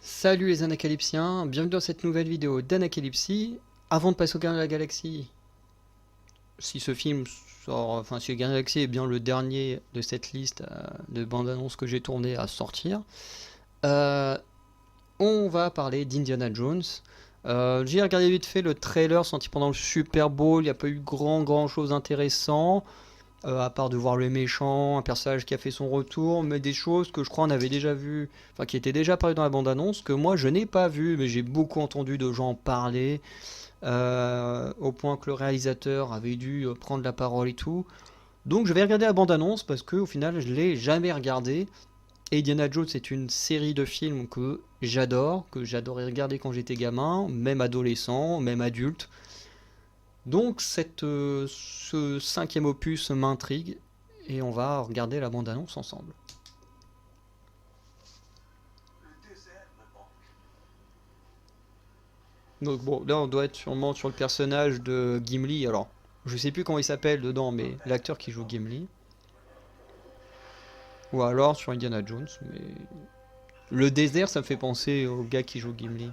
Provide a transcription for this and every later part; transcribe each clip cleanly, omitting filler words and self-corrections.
Salut les Anacalypsiens, bienvenue dans cette nouvelle vidéo d'Anacalypsie. Avant de passer au Gardien de la Galaxie, si ce film sort, enfin si le Gardien de la Galaxie est bien le dernier de cette liste de bandes annonces que j'ai tourné à sortir, euh, on va parler d'Indiana Jones. J'ai regardé vite fait le trailer sorti pendant le Super Bowl, il n'y a pas eu grand chose intéressant. À part de voir le méchant, un personnage qui a fait son retour, mais des choses que je crois on avait déjà vu, enfin qui étaient déjà apparues dans la bande-annonce, que moi je n'ai pas vu, mais j'ai beaucoup entendu de gens en parler, au point que le réalisateur avait dû prendre la parole et tout. Donc je vais regarder la bande-annonce parce que au final je l'ai jamais regardé. Et Indiana Jones c'est une série de films que j'adorais regarder quand j'étais gamin, même adolescent, même adulte. Donc ce cinquième opus m'intrigue et on va regarder la bande-annonce ensemble. Donc bon, là on doit être sûrement sur le personnage de Gimli. Alors, je sais plus comment il s'appelle dedans, mais l'acteur qui joue Gimli. Ou alors sur Indiana Jones, mais le désert ça me fait penser au gars qui joue Gimli.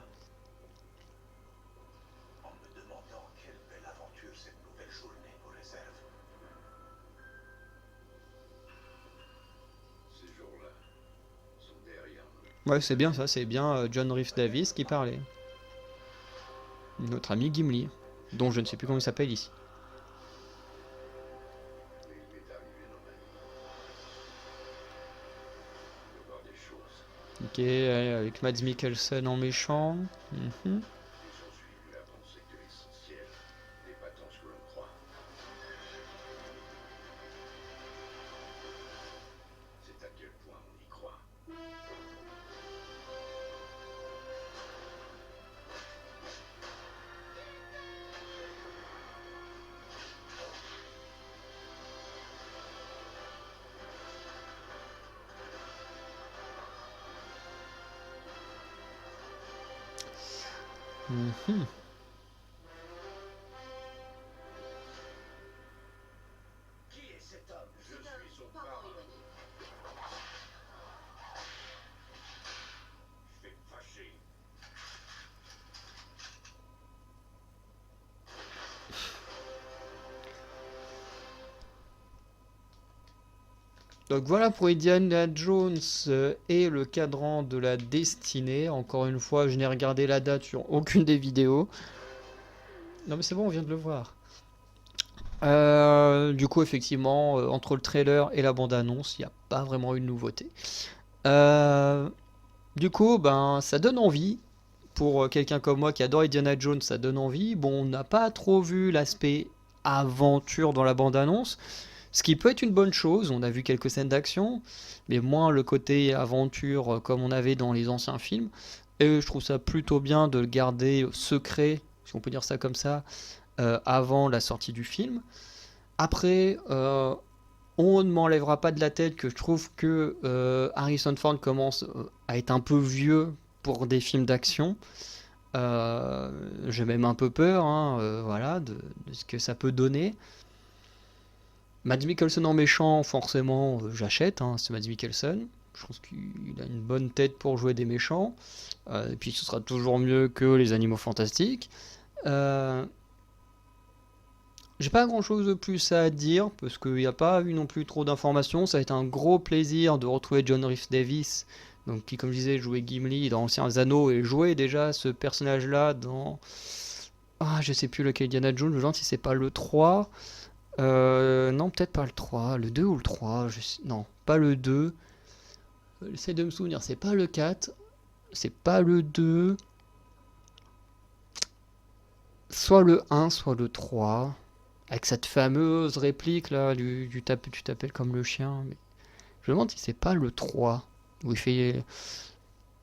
Ouais, c'est bien ça, c'est bien John Rhys Davis qui parlait. Notre ami Gimli, dont je ne sais plus comment il s'appelle ici. Ok, avec Mads Mikkelsen en méchant. Mhm. Mhm. Donc voilà pour Indiana Jones et le cadran de la destinée. Encore une fois, je n'ai regardé la date sur aucune des vidéos. Non mais c'est bon, on vient de le voir. Du coup, effectivement, entre le trailer et la bande-annonce, il n'y a pas vraiment une nouveauté. Euh, du coup, ben, ça donne envie. Pour quelqu'un comme moi qui adore Indiana Jones, ça donne envie. Bon, on n'a pas trop vu l'aspect aventure dans la bande-annonce. Ce qui peut être une bonne chose, on a vu quelques scènes d'action, mais moins le côté aventure comme on avait dans les anciens films. Et je trouve ça plutôt bien de le garder secret, si on peut dire ça comme ça, avant la sortie du film. Après, on ne m'enlèvera pas de la tête que je trouve que Harrison Ford commence à être un peu vieux pour des films d'action. J'ai même un peu peur, hein, voilà, de ce que ça peut donner. Mads Mikkelsen en méchant, forcément, j'achète, hein, c'est Mads Mikkelsen. Je pense qu'il a une bonne tête pour jouer des méchants. Et puis ce sera toujours mieux que les animaux fantastiques. Euh, j'ai pas grand chose de plus à dire, parce qu'il n'y a pas eu non plus trop d'informations. Ça a été un gros plaisir de retrouver John Rhys Davis, donc, qui, comme je disais, jouait Gimli dans Anciens Anneaux et jouait déjà ce personnage-là dans. Ah, je sais plus lequel Indiana Jones, je me demande si c'est pas le 3. Non, peut-être pas le 3, le 2 ou le 3, non, pas le 2. J'essaie de me souvenir, c'est pas le 4, c'est pas le 2, soit le 1, soit le 3, avec cette fameuse réplique là, tu t'appelles comme le chien. Mais je me demande si c'est pas le 3, où il fait.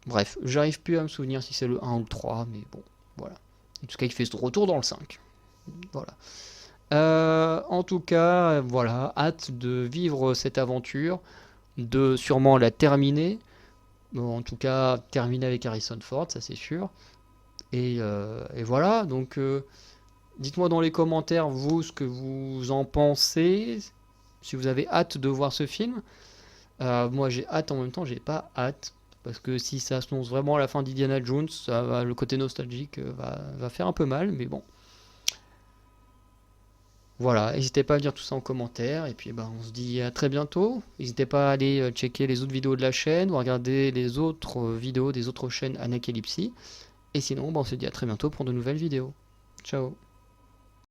Bref, j'arrive plus à me souvenir si c'est le 1 ou le 3, mais bon, voilà. En tout cas, il fait ce retour dans le 5. Voilà. En tout cas, voilà, hâte de vivre cette aventure, de sûrement la terminer. Bon, en tout cas, terminer avec Harrison Ford, ça c'est sûr. Et voilà, donc dites-moi dans les commentaires, vous, ce que vous en pensez, si vous avez hâte de voir ce film. Moi, j'ai hâte en même temps, j'ai pas hâte. parce que si ça annonce vraiment la fin d'Indiana Jones, le côté nostalgique va faire un peu mal, mais bon. Voilà, n'hésitez pas à dire tout ça en commentaire, et puis on se dit à très bientôt. N'hésitez pas à aller checker les autres vidéos de la chaîne, ou à regarder les autres vidéos des autres chaînes Anacalypsy. Et sinon, on se dit à très bientôt pour de nouvelles vidéos. Ciao.